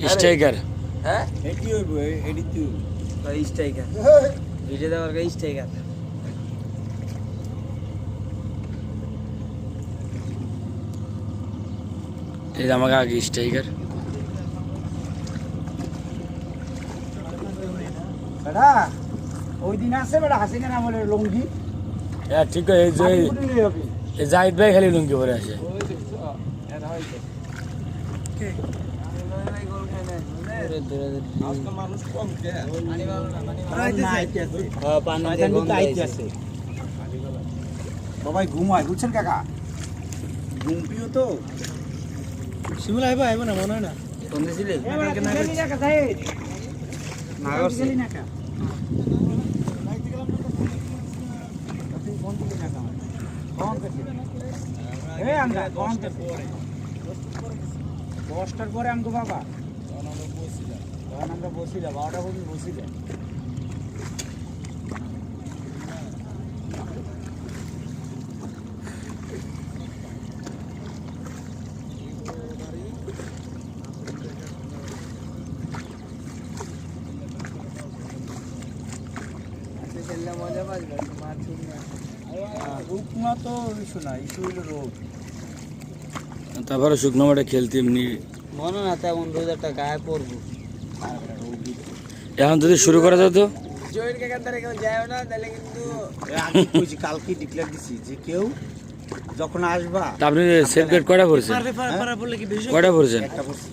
striker হ্যাঁ এটি হইব এটি তুই স্ট্রাইকার ভিডিও দেওয়ার কে স্ট্রাইকার এই যে আমাকে আগে স্ট্রাইকার বেটা ওই দিন আছে বেটা হাসিনা আমলের লুঙ্গি হ্যাঁ ঠিক এই যে এই জাহিদ ভাই খালি লুঙ্গি পরে আছে মানুষ কম সবাই ঘুমায় বুঝছেন কাকা ঘুমপিও তো শিমুল আইব আইব না মনে হয় না ফোন দিছিলি না করছি দশটার পরে আমগো বাবা তখন আমরা বসিলাম 12টা পর্যন্ত বসিলাম মজা পাইল মার রূপ না তো ইস্যু না ইস্যু হইল রোগ তারপরে শুকনো মাঠে খেলতে এমনি মনে না তেমন রোজ একটা গায়ে পড়বো এখন যদি শুরু করা যেত জয়ের কাকার দ্বারা কেউ যায় না তাহলে কিন্তু আগে কইছি কালকে ডিক্লেয়ার দিছি যে কেউ যখন আসবা তা আপনি সেফ গেট কয়টা পড়ছেন পারা পড়লে কি বেশি কয়টা পড়ছেন একটা বসি